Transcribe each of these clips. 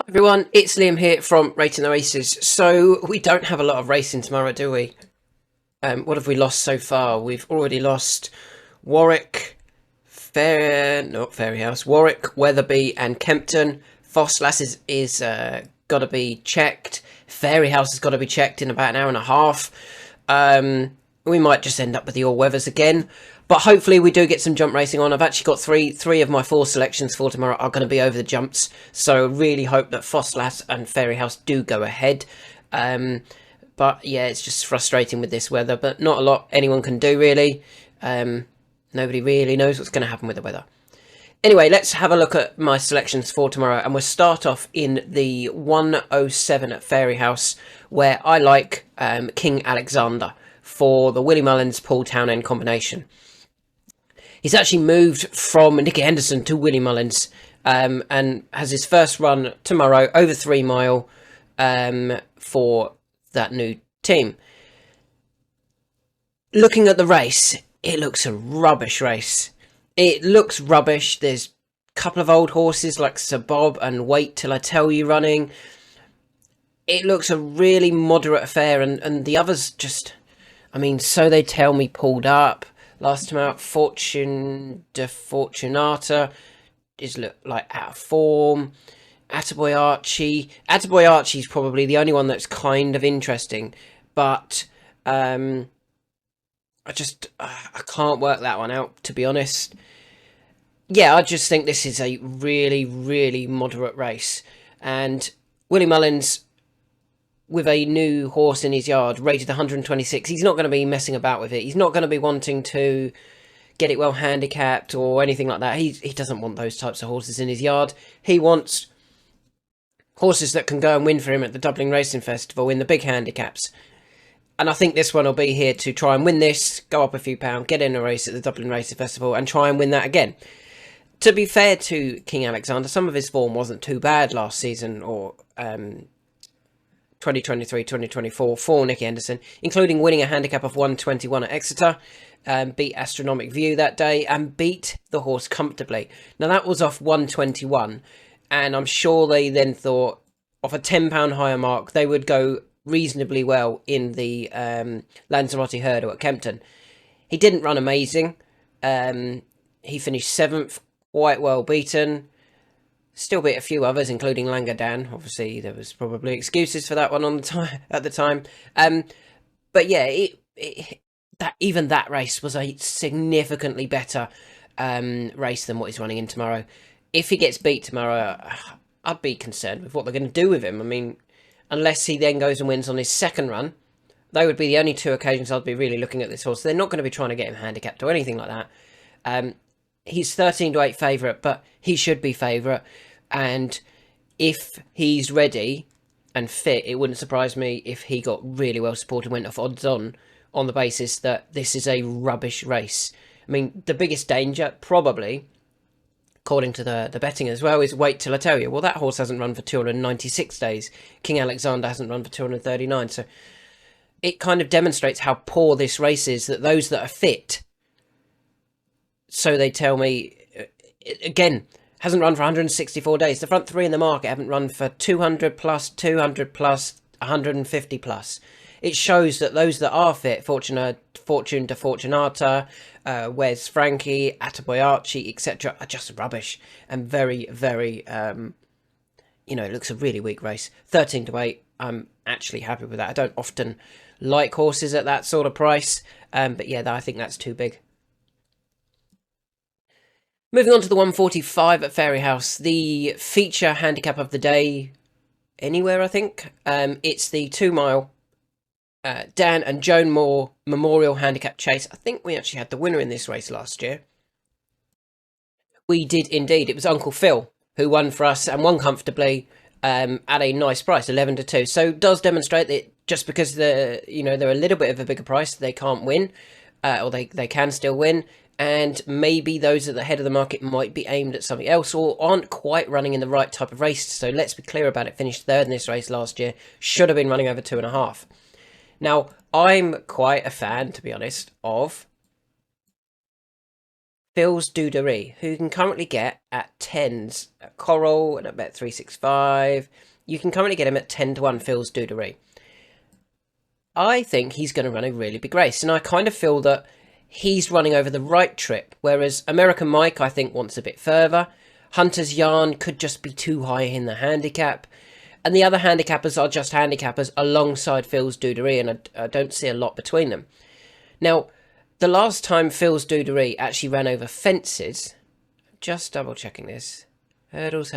Everyone, it's Liam here from Rating the Races. So we don't have a lot of racing tomorrow, do we? What have we lost so far? We've already lost Warwick, not Fairyhouse, Warwick, Wetherby, and Kempton. Ffos Las is got to be checked. Fairyhouse has got to be checked in about an hour and a half. We might just end up with the all weathers again. But hopefully we do get some jump racing on. I've actually got three of my four selections for tomorrow are going to be over the jumps. So really hope that Ffos Las and Fairyhouse do go ahead. But yeah, it's just frustrating with this weather. But not a lot anyone can do really. Nobody really knows what's going to happen with the weather. Anyway, let's have a look at my selections for tomorrow. And we'll start off in the 107 at Fairyhouse, where I like King Alexander for the Willie Mullins Paul Townend combination. He's actually moved from Nicky Henderson to Willie Mullins and has his first run tomorrow over 3 mile for that new team. Looking at the race, it looks a rubbish race. It looks rubbish. There's a couple of old horses like Sir Bob and Wait Till I Tell You running. It looks a really moderate affair, and the others just, I mean, So They Tell Me pulled up. Last time out, Fortune de Fortunata is like out of form. Attaboy Archie. Attaboy Archie's probably the only one that's kind of interesting, but I can't work that one out, to be honest. Yeah, I just think this is a really, really moderate race, and Willie Mullins, with a new horse in his yard, rated 126, he's not going to be messing about with it. He's not going to be wanting to get it well handicapped or anything like that. He doesn't want those types of horses in his yard. He wants horses that can go and win for him at the Dublin Racing Festival in the big handicaps. And I think this one will be here to try and win this, go up a few pounds, get in a race at the Dublin Racing Festival and try and win that again. To be fair to King Alexander, some of his form wasn't too bad last season or 2023-2024 for Nicky Henderson, including winning a handicap of 121 at Exeter, beat Astronomic View that day, and beat the horse comfortably. Now, that was off 121, and I'm sure they then thought, off a £10 higher mark, they would go reasonably well in the Lanzarote Hurdle at Kempton. He didn't run amazing. He finished 7th, quite well beaten. Still beat a few others, including Langadan. Obviously, there was probably excuses for that one at the time. But yeah, even that race was a significantly better race than what he's running in tomorrow. If he gets beat tomorrow, I'd be concerned with what they're going to do with him. I mean, unless he then goes and wins on his second run, they would be the only 2 occasions I'd be really looking at this horse. They're not going to be trying to get him handicapped or anything like that. He's 13-8 favourite, but he should be favourite. And if he's ready and fit, it wouldn't surprise me if he got really well supported, went off odds on the basis that this is a rubbish race. I mean, the biggest danger, probably, according to the betting as well, is Wait Till I Tell You. Well, that horse hasn't run for 296 days. King Alexander hasn't run for 239. So it kind of demonstrates how poor this race is, that those that are fit, So They Tell Me, again, hasn't run for 164 days. The front 3 in the market haven't run for 200 plus, 200 plus, 150 plus. It shows that those that are fit, Fortune de Fortunata, Wes Frankie, Attaboy Archie, etc., are just rubbish and very, very, it looks a really weak race. 13-8, I'm actually happy with that. I don't often like horses at that sort of price, but yeah, I think that's too big. Moving on to the 145 at Fairyhouse, the feature handicap of the day anywhere, I think. It's the 2 mile Dan and Joan Moore Memorial Handicap Chase. I think we actually had the winner in this race last year. We did indeed. It was Uncle Phil who won for us and won comfortably at a nice price, 11-2. So it does demonstrate that just because they're a little bit of a bigger price, they can't win, or they can still win. And maybe those at the head of the market might be aimed at something else or aren't quite running in the right type of race. So let's be clear about it. Finished 3rd in this race last year. Should have been running over 2.5. Now, I'm quite a fan, to be honest, of Ffos Las, who you can currently get at 10s at Coral and at Bet365. You can currently get him at 10-1 Ffos Las. I think he's going to run a really big race, and I kind of feel that he's running over the right trip, whereas American Mike, I think, wants a bit further. Hunter's Yarn could just be too high in the handicap, and the other handicappers are just handicappers alongside Ffos Las, and I don't see a lot between them. Now, the last time Ffos Las actually ran over fences, just double checking this, hurdles.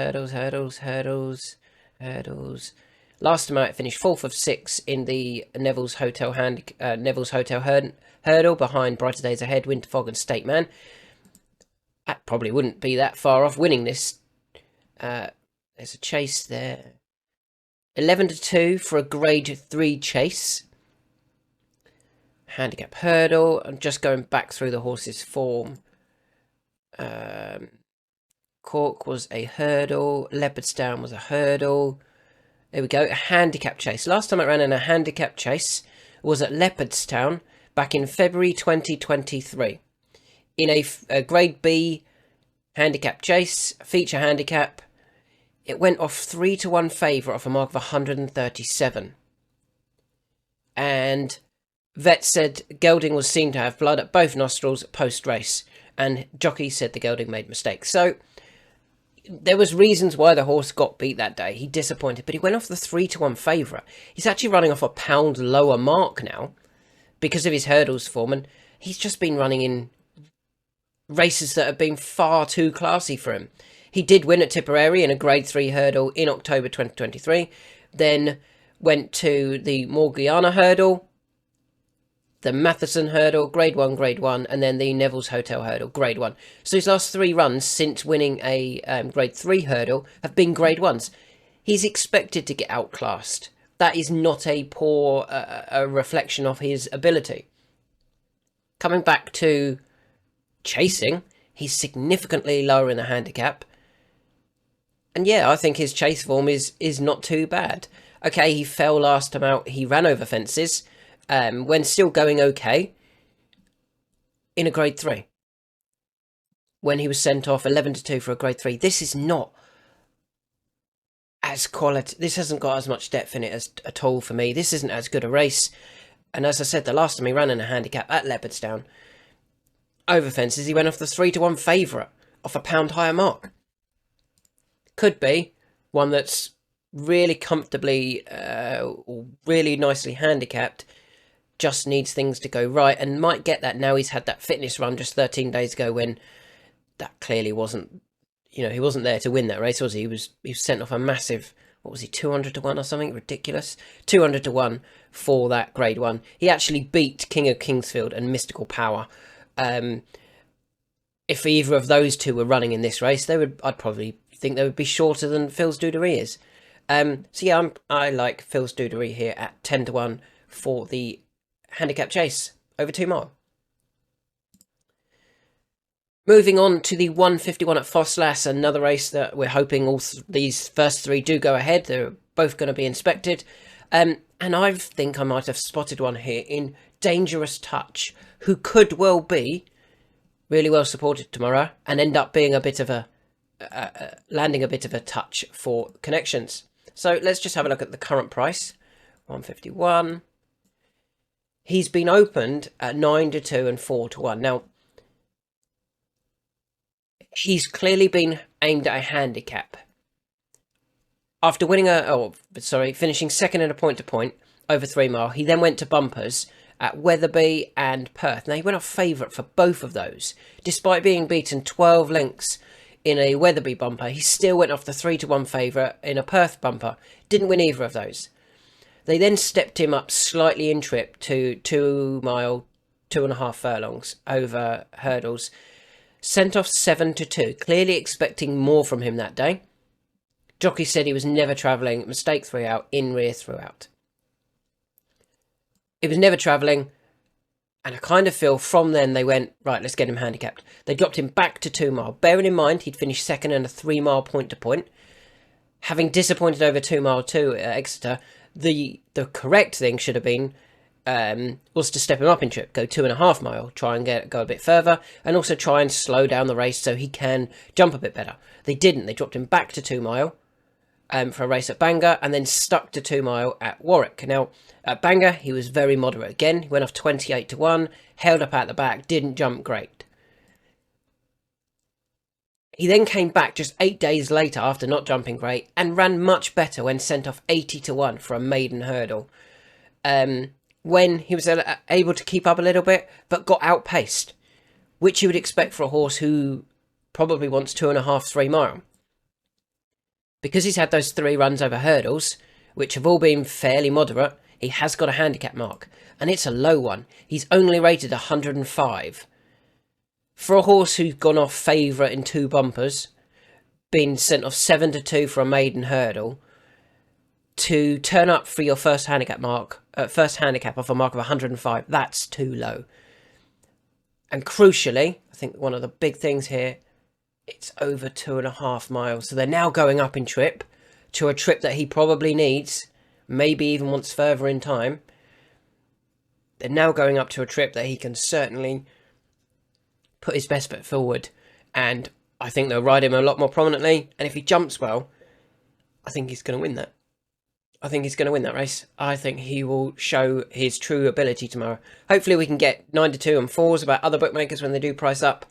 Last time out, it finished 4th of 6 in the Neville's Hotel hurdle behind Brighter Days Ahead, Winter Fog and State Man. That probably wouldn't be that far off winning this. There's a chase there. 11-2 for a grade 3 chase. Handicap hurdle. I'm just going back through the horse's form. Cork was a hurdle. Leopardstown was a hurdle. There we go, a handicap chase. Last time it ran in a handicap chase was at Leopardstown back in February 2023. In a grade B handicap chase, feature handicap, it went off 3-1 favourite off a mark of 137. And vet said gelding was seen to have blood at both nostrils post-race, and jockey said the gelding made mistakes. So there was reasons why the horse got beat that day. He disappointed, but he went off the 3-1 favourite. He's actually running off a pound lower mark now because of his hurdles form, and he's just been running in races that have been far too classy for him. He did win at Tipperary in a grade 3 hurdle in October 2023, then went to the Morgiana hurdle, the Matheson hurdle, grade 1, and then the Neville's Hotel hurdle, grade 1. So his last 3 runs since winning a grade 3 hurdle have been grade 1s. He's expected to get outclassed. That is not a poor a reflection of his ability. Coming back to chasing, he's significantly lower in the handicap. And yeah, I think his chase form is not too bad. Okay, he fell last time out. He ran over fences. When still going okay in a grade 3. When he was sent off 11-2 for a grade 3. This is not as quality. This hasn't got as much depth in it as at all for me. This isn't as good a race. And as I said, the last time he ran in a handicap at Leopardstown over fences, he went off the 3-1 favourite off a pound higher mark. Could be one that's really comfortably, really nicely handicapped, just needs things to go right, and might get that now he's had that fitness run just 13 days ago when that clearly wasn't, he wasn't there to win that race, was he? He was sent off a massive, what was he, 200-1 or something ridiculous? 200-1 for that grade 1. He actually beat King of Kingsfield and Mystical Power. If either of those two were running in this race, I'd probably think they would be shorter than Ffos Las. So yeah, I like Ffos Las here at 10-1 for the handicap chase over 2 mile. Moving on to the 151 at Ffos Las, another race that we're hoping all these first 3 do go ahead. They're both going to be inspected. And I think I might have spotted one here in Dangerous Touch, who could well be really well supported tomorrow and end up being a bit of a landing a bit of a touch for connections. So let's just have a look at the current price. 151. He's been opened at 9-2 and 4-1. Now, he's clearly been aimed at a handicap. After winning finishing second in a point-to-point over 3 mile, he then went to bumpers at Wetherby and Perth. Now, he went off favourite for both of those. Despite being beaten 12 lengths in a Wetherby bumper, he still went off the 3-1 favourite in a Perth bumper. Didn't win either of those. They then stepped him up slightly in trip to 2 mile, 2.5 furlongs over hurdles. Sent off 7-2, clearly expecting more from him that day. Jockey said he was never travelling, mistake 3 out, in rear throughout. He was never travelling, and I kind of feel from then they went, right, let's get him handicapped. They dropped him back to 2 mile, bearing in mind he'd finished second in a 3 mile point-to-point. Having disappointed over 2 mile 2 at Exeter, the correct thing should have been was to step him up in trip, go 2.5 mile, try and go a bit further, and also try and slow down the race so he can jump a bit better. They didn't. They dropped him back to 2 mile for a race at Bangor, and then stuck to 2 mile at Warwick. Now, at Bangor, he was very moderate again. He went off 28 to 1, held up at the back, didn't jump great. He then came back just 8 days later after not jumping great and ran much better when sent off 80 to 1 for a maiden hurdle. When he was able to keep up a little bit, but got outpaced, which you would expect for a horse who probably wants 2.5, 3 mile. Because he's had those 3 runs over hurdles, which have all been fairly moderate, he has got a handicap mark, and it's a low one. He's only rated 105. For a horse who's gone off favourite in 2 bumpers, been sent off 7 to 2 for a maiden hurdle, to turn up for your first handicap off a mark of 105, that's too low. And crucially, I think one of the big things here, it's over 2.5 miles. So they're now going up in trip to a trip that he probably needs, maybe even wants further in time. They're now going up to a trip that he can certainly put his best foot forward. And I think they'll ride him a lot more prominently. And if he jumps well, I think he's going to win that. I think he's going to win that race. I think he will show his true ability tomorrow. Hopefully we can get 9 to 2 and 4s about other bookmakers when they do price up.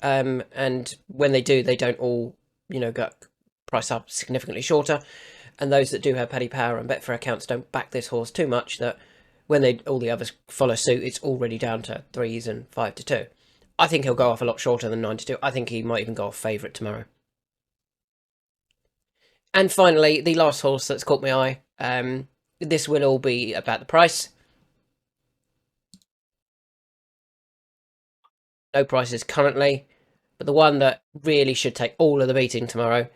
And when they do, they don't all, get price up significantly shorter. And those that do have Paddy Power and Betfair accounts don't back this horse too much that when all the others follow suit, it's already down to 3s and 5 to 2. I think he'll go off a lot shorter than 9 to 2. I think he might even go off favourite tomorrow. And finally, the last horse that's caught my eye. This will all be about the price. No prices currently, but the one that really should take all of the beating tomorrow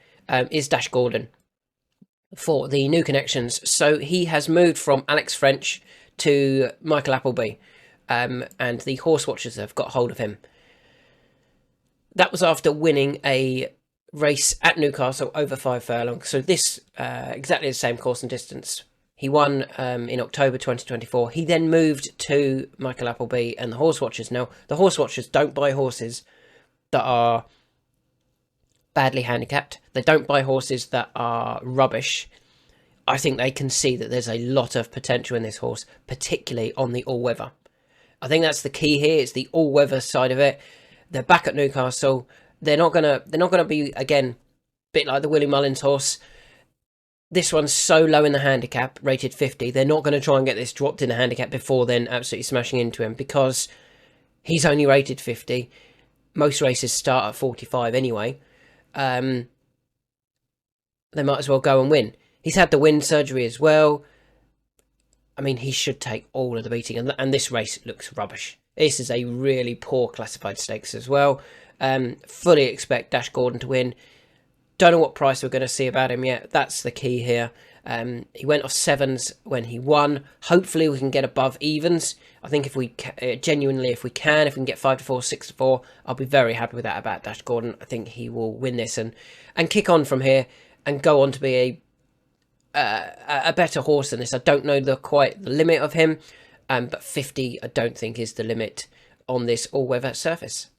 is Dash Gordon for the new connections. So he has moved from Alex French to Michael Appleby, and the horse watchers have got hold of him. That was after winning a race at Newcastle over 5 furlongs. So this exactly the same course and distance. He won in October 2024. He then moved to Michael Appleby and the horse watchers. Now, the horse watchers don't buy horses that are badly handicapped. They don't buy horses that are rubbish. I think they can see that there's a lot of potential in this horse, particularly on the all-weather. I think that's the key here. It's the all-weather side of it. They're back at Newcastle. They're not gonna be, again, a bit like the Willie Mullins horse. This one's so low in the handicap, rated 50. They're not going to try and get this dropped in the handicap before then absolutely smashing into him, because he's only rated 50. Most races start at 45 anyway. They might as well go and win. He's had the wind surgery as well. I mean, he should take all of the beating, and this race looks rubbish. This is a really poor classified stakes as well. Fully expect Dash Gordon to win. Don't know what price we're going to see about him yet. That's the key here. He went off 7s when he won. Hopefully we can get above evens. I think if we can get 5 to 4, 6 to 4, I'll be very happy with that about Dash Gordon. I think he will win this and kick on from here and go on to be a better horse than this. I don't know the limit of him, but 50 I don't think is the limit on this all-weather surface.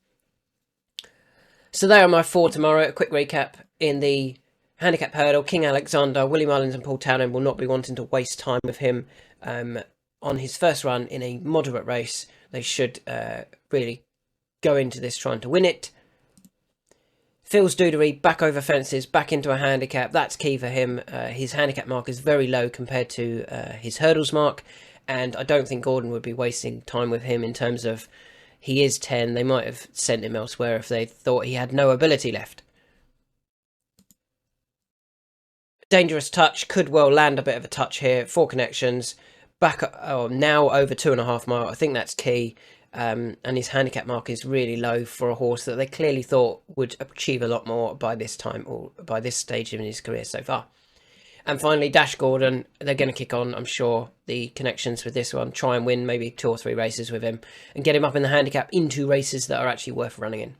So there are my 4 tomorrow. A quick recap. In the handicap hurdle, King Alexander, Willie Mullins and Paul Townend will not be wanting to waste time with him on his first run in a moderate race. They should really go into this trying to win it. Phil's Dudery, back over fences, back into a handicap. That's key for him. His handicap mark is very low compared to his hurdles mark, and I don't think Gordon would be wasting time with him in terms of he is 10. They might have sent him elsewhere if they thought he had no ability left. Dangerous Touch could well land a bit of a touch here. 4 connections, now over 2.5 mile. I think that's key. And his handicap mark is really low for a horse that they clearly thought would achieve a lot more by this time or by this stage in his career so far. And finally, Dash Gordon, they're going to kick on, I'm sure, the connections with this one. Try and win maybe 2 or 3 races with him and get him up in the handicap into races that are actually worth running in.